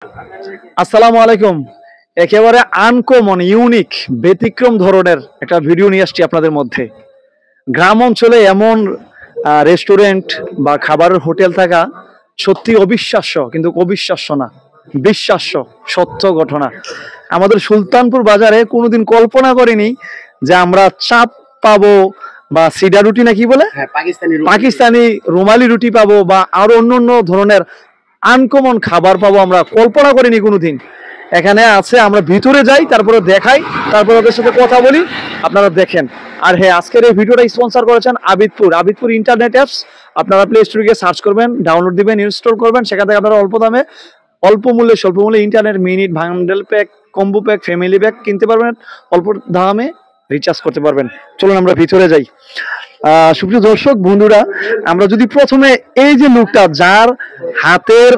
আসসালামু আলাইকুম। একেবারে আনকমন ইউনিক ব্যতিক্রম ধরনের একটা ভিডিও নিয়ে আসছি আপনাদের মধ্যে। গ্রাম অঞ্চলে এমন রেস্টুরেন্ট বা খাবারের হোটেল থাকা সত্যি অবিশ্বাস্য, কিন্তু অবিশ্বাস্য না, বিশ্বাস্য সত্য ঘটনা। আমাদের সুলতানপুর বাজারে কোনোদিন কল্পনা করিনি যে আমরা চাপ পাবো বা সিডা রুটি না কি বলে পাকিস্তানি রুমালি রুটি পাবো বা আরো অন্য ধরনের আনকমন খাবার পাবো, আমরা কল্পনা করিনি কোনোদিন। এখানে আছে, আমরা ভিতরে যাই, তারপরে দেখাই, তারপর ওদের সাথে কথা বলি, আপনারা দেখেন। আর হ্যাঁ, আজকের এই ভিডিওটা স্পন্সর করেছেন আবিদপুর ইন্টারনেট অ্যাপস। আপনারা প্লে স্টোরে গিয়ে সার্চ করবেন, ডাউনলোড দিবেন, ইনস্টল করবেন। সেখান থেকে আপনারা অল্প দামে স্বল্প মূল্যে internet, minute, bundle pack, combo pack, family pack কিনতে পারবেন, অল্প দামে রিচার্জ করতে পারবেন। চলুন আমরা ভিতরে যাই। সুপ্রিয় দর্শক বন্ধুরা, আমরা যদি প্রথমে এই যে লোকটা যার হাতের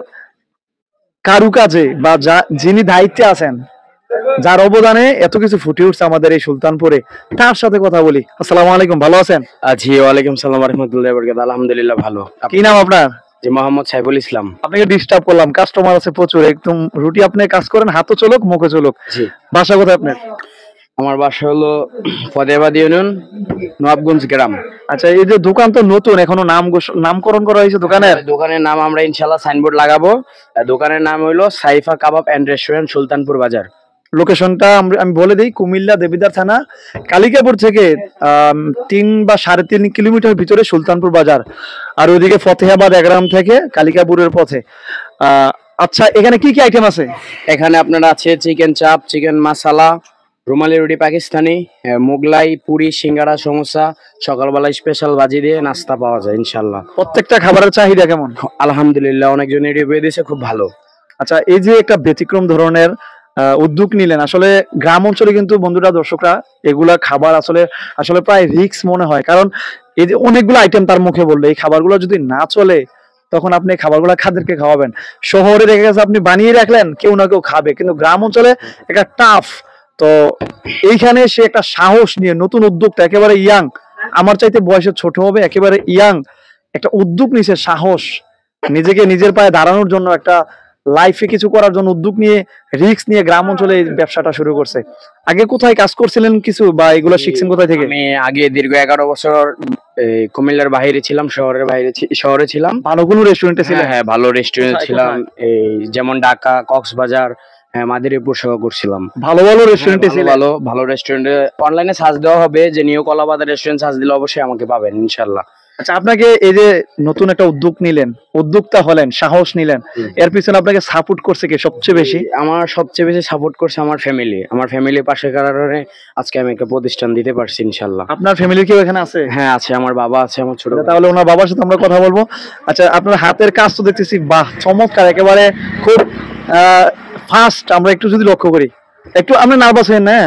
কারুকাজে বা যিনি দায়িত্বে আছেন, যার অবদানে এত কিছু ফুটে উঠছে আমাদের এই সুলতানপুরে, তার সাথে কথা বলি। আসসালামু আলাইকুম, ভালো আছেন? জি ওয়ালাইকুম সালাম রাহমাতুল্লাহি ওয়া বারাকাতুহু। আলহামদুলিল্লাহ ভালো। কি নাম আপনার? জি মোহাম্মদ সাইফুল ইসলাম। আপনাকে ডিস্টার্ব করলাম, কাস্টমার আছে প্রচুর। একদম রুটি আপনি কাজ করেন, হাতও চলুক মুখে চলুক। জি। বাসা কোথায় আপনার? আমার বাসা হলো ফতেহাবাদ ইউনিয়ন, নবাবগঞ্জ গ্রাম। আচ্ছা, এই যে দোকান তো নতুন, এখনো নামকরণ করা হয়েছে দোকানের? দোকানের নাম আমরা ইনশাআল্লাহ সাইনবোর্ড লাগাবো। দোকানের নাম হলো সাইফা কাবাব এন্ড রেস্টুরেন্ট, সুলতানপুর বাজার। লোকেশনটা আমি বলে দিই, কুমিল্লা দেবিদ্বার থানা, কালিকাপুর থেকে 3 বা 3.5 কিলোমিটার ভিতরে সুলতানপুর বাজার। আর ওইদিকে ফতেহাবাদ এগ্রাম থেকে কালিকাপুরের পথে। আচ্ছা, এখানে কি কি আইটেম আছে? এখানে আপনার আছে চিকেন চাপ, চিকেন মাসালা, রুমালি রুটি পাকিস্তানি, মোগলাই, পুরি, সিঙ্গাড়া, সমোসা, সকালবেলা স্পেশাল ভাজি দিয়ে নাস্তা পাওয়া যায় ইনশাআল্লাহ। প্রত্যেকটা খাবারের চাহিদা কেমন? আলহামদুলিল্লাহ, অনেকজন রিভিউ দিয়েছে, খুব ভালো। আচ্ছা, এই যে একটা ব্যতিক্রম ধরনের উদ্যোগ নিলেন, আসলে গ্রাম অঞ্চলে কিন্তু বন্ধুরা, দর্শকরা, এগুলা খাবার আসলে প্রায় রিস্ক মনে হয়। কারণ এই যে অনেকগুলো আইটেম তার মুখে বললে, এই খাবারগুলো যদি না চলে, তখন আপনি খাবারগুলো খাদেরকে খাওয়াবেন? শহরে রেখে গেছে, আপনি বানিয়ে রাখলেন, কেউ না কেউ খাবে, কিন্তু গ্রাম অঞ্চলে একটা টাফ। তো এইখানে সে একটা সাহস নিয়ে, নতুন উদ্যোগটা, একেবারে ইয়াং, আমার চাইতে বয়সে ছোট হবে, একেবারে ইয়াং একটা উদ্যোগ নিয়েছে, সাহস, নিজেকে নিজের পায়ে দাঁড়ানোর জন্য, একটা লাইফে কিছু করার জন্য উদ্যোগ নিয়ে, রিস্ক নিয়ে গ্রাম অঞ্চলে এই ব্যবসাটা শুরু করছে। আগে কোথায় কাজ করছিলেন কিছু, বা এগুলো শিখছেন কোথায় থেকে? আমি আগে দীর্ঘ 11 বছর কুমিল্লার বাইরে ছিলাম, শহরে ছিলাম। ভালো কোনো রেস্টুরেন্টে ছিলেন? হ্যাঁ, ভালো রেস্টুরেন্ট ছিলাম, এই যেমন ঢাকা, কক্সবাজার, মাদারীপুর সেবা করছিলাম। ভালো রেস্টুরেন্টে ছিলেন? ভালো রেস্টুরেন্টে অনলাইনে সার্চ দেওয়া হবে, যে নিউ কলাবাজার রেস্টুরেন্ট সার্চ দিলে অবশ্যই আমাকে পাবেন ইনশাআল্লাহ। আচ্ছা, আপনাকে এই যে নতুন একটা উদ্যোগ নিলেন, উদ্যোক্তা হলেন, সাহস নিলেন, এর পিছনে আপনাকে সাপোর্ট করছে কে সবচেয়ে বেশি? আমার সবচেয়ে বেশি সাপোর্ট করছে আমার ফ্যামিলি। আমার ফ্যামিলির পাশে কারণে আজকে আমি একটা প্রতিষ্ঠান দিতে পারছি ইনশাআল্লাহ। আপনার ফ্যামিলি কেউ এখানে আছে? হ্যাঁ আছে, আমার বাবা আছে, আমার ছোট। তাহলে ওনার বাবার সাথে আমরা কথা বলবো। আচ্ছা, আপনার হাতের কাজ তো দেখতেছি, বাহ, চমৎকার, একেবারে খুব ফাস্ট। আমরা একটু যদি লক্ষ্য করি, একটু আপনি নার্ভাস হয়েন না?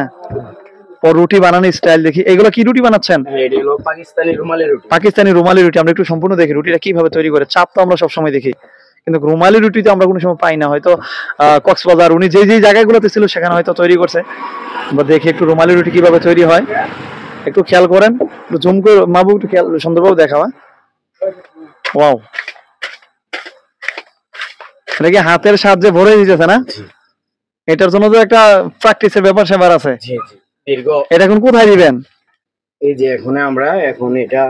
ও রুটি বানানোর স্টাইল দেখি। এগুলো কি রুটি বানাচ্ছেন? এটা হলো পাকিস্তানি রুমালি রুটি। পাকিস্তানি রুমালি রুটি। আমরা একটু সম্পূর্ণ দেখি রুটিটা কিভাবে তৈরি করে। চাপ তো আমরা সবসময় দেখি, কিন্তু রুমালি রুটি তো আমরা কোনো সময় পাই না। হয়তো কক্সবাজার, উনি যে জায়গাগুলোতে ছিল সেখানে হয়তো তৈরি করছে। আমরা দেখি একটু রুমালি রুটি কিভাবে তৈরি হয়, একটু খেয়াল করেন, একটু জুম করে মাবু, একটু খেয়াল, সুন্দরভাবে দেখাওয়া। ওয়াও, এটা কি হাতের সাহায্যে ভরে দিতেছে না? এটার জন্য তো একটা প্র্যাকটিসের ব্যাপার সেবার আছে। এটা এখন কোথায় দিবেন? এই যে এখন এটা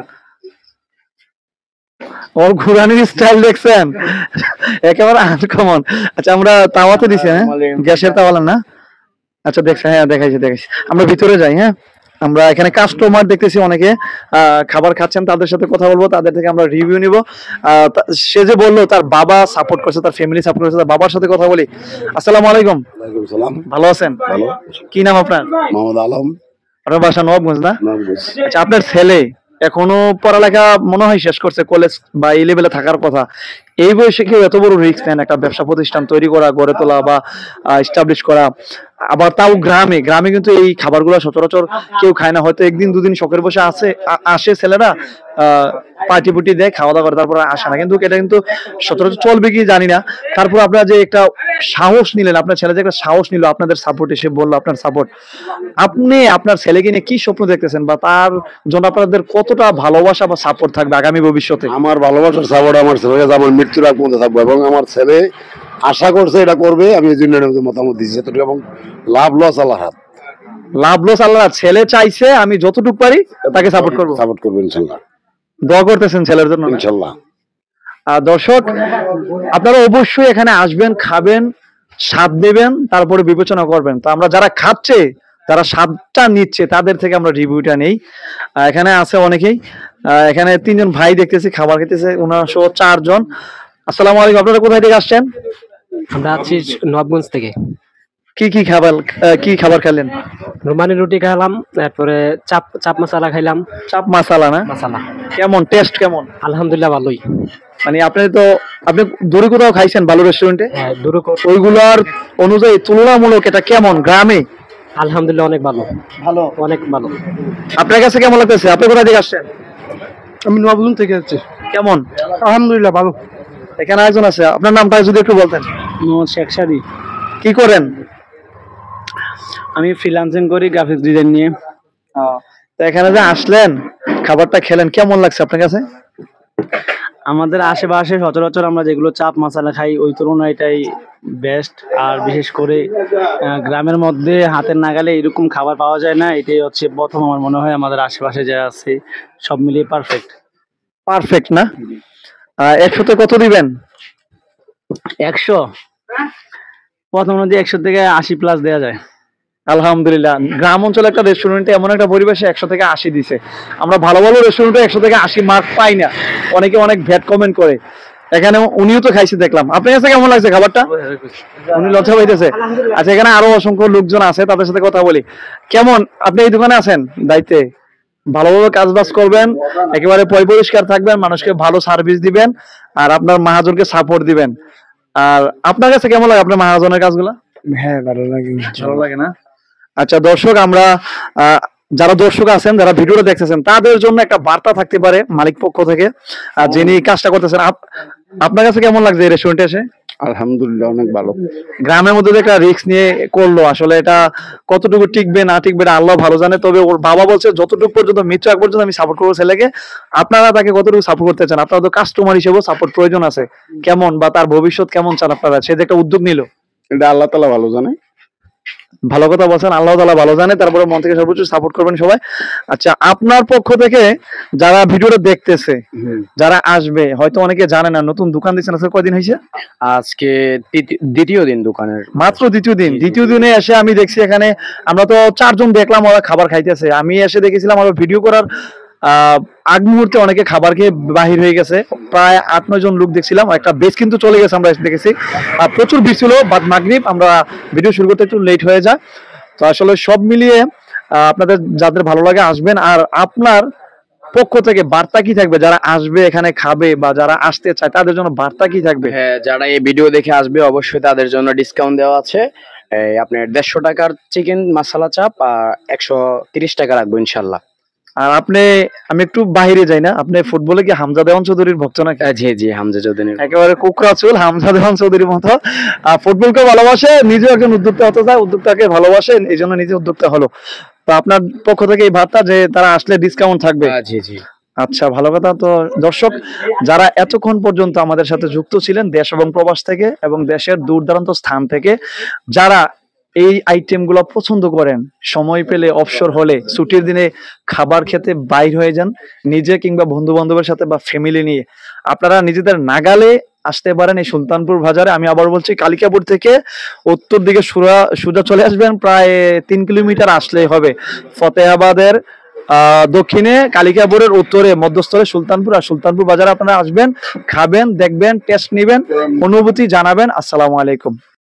ওর ঘুরানির স্টাইল দেখছেন, একেবারে আনকমন। আচ্ছা, আমরা তাওয়াতে দিছি, হ্যাঁ, গ্যাসের তাওয়ালা না? আচ্ছা, দেখছেন? হ্যাঁ, দেখাইছি। আমরা ভিতরে যাই। হ্যাঁ, আমরা এখানে কাস্টমার দেখতেছি, অনেকে খাবার খাচ্ছেন, তাদের সাথে কথা বলবো, তাদের থেকে আমরা রিভিউ নিব। সে যে বললো তার বাবা সাপোর্ট করছে, তার ফ্যামিলি সাপোর্ট করছে, তার বাবার সাথে কথা বলি। আসসালামু আলাইকুম। ওয়ালাইকুম সালাম। ভালো আছেন? ভালো। কি নাম আপনার? মোহাম্মদ আলম। আপনার বাসা নবাবগঞ্জ না? নবাবগঞ্জ। আচ্ছা, আপনার ছেলে এখনো পড়ালেখা মনে হয় শেষ করছে, কলেজ বা এই লেভেলে থাকার কথা। এই বয়সে কেউ এত বড় রিস্ক নেন, একটা ব্যবসা প্রতিষ্ঠান তৈরি করা, গড়ে তোলা বা এস্টাবলিশ করা, আবার তাও গ্রামে কিন্তু এই খাবারগুলো সচরাচর কেউ খায় না। হয়তো একদিন দুদিন শখের বসে আসে ছেলেরা, পার্টি পুটি দেয়, খাওয়া দাওয়া করে, তারপর আসে না। কিন্তু এটা কিন্তু সচরাচর চলবে কি জানি না। তারপর আপনারা যে একটা সাহস নিলেন, আপনার ছেলে যে একটা সাহস নিল, আপনাদের সাপোর্ট এসে বললো, আপনার সাপোর্ট, আপনি আপনার ছেলেকে নিয়ে কি স্বপ্ন দেখতেছেন, বা তার জন্য আপনাদের কতটা ভালোবাসা বা সাপোর্ট থাকবে আগামী ভবিষ্যতে? আমার ভালোবাসার সাপোর্ট আমার ছেলেকে আমার মৃত্যুর আগ পর্যন্ত থাকবো, এবং আমার ছেলে আশা করছে এটা করবে, আমি এই জন্য মতামত দিচ্ছি এবং লাভ লস আল্লাহ হাত, লাভ লস আল্লাহ, ছেলে চাইছে আমি যতটুকু পারি তাকে সাপোর্ট করবো। সাপোর্ট করবো ইনশাল্লাহ। দোয়া করতেছেন ছেলের জন্য ইনশাল্লাহ। দর্শক আপনারা অবশ্যই এখানে আসবেন, খাবেন, স্বাদ নেবেন, তারপরে বিবেচনা করবেন। তো আমরা যারা খাচ্ছে, যারা স্বাদটা নিচ্ছে, তাদের থেকে আমরা রিভিউটা নেই। এখানে আছে অনেকেই, এখানে 3 জন ভাই দেখতেছি খাবার খেতেছে, ওনার সহ 4 জন। আসসালামু আলাইকুম, আপনারা কোথায় থেকে আসছেন? আমরা আছি নবাবগঞ্জ থেকে। কি খাবার খেলেন? রুমালি রুটি খেলাম, তারপরে চাপ মশলা খাইলাম। চাপ মশলা না? মশলা কেমন টেস্ট কেমন? আলহামদুলিল্লাহ ভালোই। মানে আপনি দূরে কোথাও খাইছেন ভালো রেস্টুরেন্টে? হ্যাঁ, ওইগুলোর অনুযায়ী তুলনামূলক এটা কেমন গ্রামে? আলহামদুলিল্লাহ অনেক ভালো, অনেক ভালো। আপনার কাছে কেমন লাগতেছে? আপনি কোথা থেকে আসছেন? আমি নবাবগঞ্জ থেকে আসছি। কেমন? আলহামদুলিল্লাহ ভালো। এখানে একজন আছে, আপনার নামটা যদি একটু বলতেন। মোহাম্মদ শেখ সাদি। কি করেন? আমি ফ্রিল্যান্সিং করি, গ্রাফিক্স ডিজাইন নিয়ে। তো এখানে যে আসলেন, খাবারটা খেলেন, কেমন লাগছে আপনার কাছে? আমাদের আশেপাশে সচরাচর আমরা যেগুলো চাপ মশলা খাই ওই তুলনায় এটাই বেস্ট। আর বিশেষ করে গ্রামের মধ্যে হাতের নাগালে এরকম খাবার পাওয়া যায় না, এটাই হচ্ছে প্রথম। আমার মনে হয় আমাদের আশেপাশে যা আছে সব মিলিয়ে পারফেক্ট না? 100-তে কত দিবেন? 100 প্রথম নদী 100 থেকে 80+ দেওয়া যায়। আলহামদুলিল্লাহ, গ্রাম অঞ্চলে একটা রেস্টুরেন্টে এমন একটা পরিবেশে 100 থেকে 80 দিছে। আমরা ভালো ভালো রেস্টুরেন্টে 100 থেকে 80 মার্ক পাই না, অনেকে অনেক ভ্যাট কমেন্ট করে। এখানে উনিও তো খাইছে দেখলাম। আপনার কাছে কেমন লাগছে খাবারটা? উনি লজ্জা পাইতেছে। আচ্ছা, এখানে আরো অসংখ্য লোকজন আছে, তাদের সাথে কথা বলি। কেমন, আপনি এই দোকানে আছেন দায়িত্বে, ভালোভাবে কাজ বাজ করবেন, একেবারে পরিষ্কার থাকবেন, মানুষকে ভালো সার্ভিস দিবেন, আর আপনার মহাজনকে সাপোর্ট দিবেন। আর আপনার কাছে কেমন লাগে আপনার মহাজনের কাজগুলা? হ্যাঁ, ভালো লাগে। ভালো লাগে না? আচ্ছা দর্শক, আমরা যারা দর্শক আছেন, যারা ভিডিওটা দেখতেছেন, তাদের জন্য একটা বার্তা থাকতে পারে মালিক পক্ষ থেকে, যিনি কাজটা করতেছেন। আপনার কাছে কেমন লাগছে এই রেস্টুরেন্টে এসে? আলহামদুলিল্লাহ অনেক ভালো। গ্রামের মধ্যে একটা রিস্ক নিয়ে করলো, আসলে এটা কতটুকু টিকবে না টিকবে এটা আল্লাহ ভালো জানে। তবে ওর বাবা বলছে যতটুকু পর্যন্ত, মৃত্যু আগ পর্যন্ত আমি সাপোর্ট করবো ছেলেকে। আপনারা তাকে কতটুকু সাপোর্ট করতে চান? আপনারা তো কাস্টমার হিসেবেও সাপোর্ট প্রয়োজন আছে। কেমন, বা তার ভবিষ্যৎ কেমন চান আপনারা? সে যে একটা উদ্যোগ নিল, এটা আল্লাহ তাআলা ভালো জানে। ভালো কথা বলছেন, আল্লাহ তাআলা ভালো জানে। তারপরে মন থেকে সর্বোচ্চ সাপোর্ট করবেন সবাই। আচ্ছা, আপনার পক্ষ থেকে যারা ভিডিওটা দেখতেছে, যারা আসবে, হয়তো অনেকে জানে না, নতুন দোকান দিচ্ছেন, আজকে কয়দিন হয়েছে? আজকে দ্বিতীয় দিন দোকানের। মাত্র দ্বিতীয় দিন। দ্বিতীয় দিনে এসে আমি দেখছি এখানে, আমরা তো 4 জন দেখলাম ওরা খাবার খাইতেছে। আমি এসে দেখেছিলাম আবার ভিডিও করার আগ মুহূর্তে অনেকে খাবার খেয়ে বাহির হয়ে গেছে। প্রায় 8-9 জন লোক দেখছিলাম, একটা বেশ কিন্তু চলে গেছে, আমরা দেখেছি। প্রচুর ভিড় ছিল, বাদ মাগরিব, আমরা ভিডিও শুরু করতে একটু লেট হয়ে যায়। তো আসলে সব মিলিয়ে আপনাদের যাদের ভালো লাগে আসবেন। আর আপনার পক্ষ থেকে বার্তা কি থাকবে যারা আসবে এখানে খাবে, বা যারা আসতে চায় তাদের জন্য বার্তা কি থাকবে? হ্যাঁ, যারা এই ভিডিও দেখে আসবে অবশ্যই তাদের জন্য ডিসকাউন্ট দেওয়া আছে। আপনার 150 টাকার চিকেন মশলা চাপ আর 130 টাকা রাখবো ইনশাল্লাহ। আর আমি একটু বাইরে যাই না, আপনি ফুটবলে কি হামজা দেওয়ান চৌধুরীর ভক্ত নাকি? জি জি, হামজা চৌধুরী একেবারে কোকড়া চুল হামজা দেওয়ান চৌধুরীর মতো। ফুটবলকে ভালোবাসে, নিজেও একজন উদ্যোক্তা হতে চায়, উদ্যোক্তাকে ভালোবাসে, এই জন্য নিজে উদ্যোক্তা হলো। তো আপনার পক্ষ থেকে এই বার্তা যে তারা আসলে ডিসকাউন্ট থাকবে। জি জি। আচ্ছা, ভালো কথা। তো দর্শক, যারা এতক্ষণ পর্যন্ত আমাদের সাথে যুক্ত ছিলেন দেশ এবং প্রবাস থেকে, এবং দেশের দূর দূরান্ত স্থান থেকে, যারা এই আইটেমগুলো পছন্দ করেন, সময় পেলে, অবসর হলে, ছুটির দিনে খাবার খেতে বাইর হয়ে যান, নিজে কিংবা বন্ধু বান্ধবের সাথে বা ফ্যামিলি নিয়ে, আপনারা নিজেদের নাগালে আসতে পারেন এই সুলতানপুর বাজারে। আমি আবার বলছি, কালিকাপুর থেকে উত্তর দিকে সোজা চলে আসবেন, প্রায় 3 কিলোমিটার আসলেই হবে। ফতেহাবাদের দক্ষিণে, কালিকাপুরের উত্তরে, মধ্যস্থলে সুলতানপুর। আর সুলতানপুর বাজারে আপনারা আসবেন, খাবেন, দেখবেন, টেস্ট নিবেন, অনুভূতি জানাবেন। আসসালামু আলাইকুম।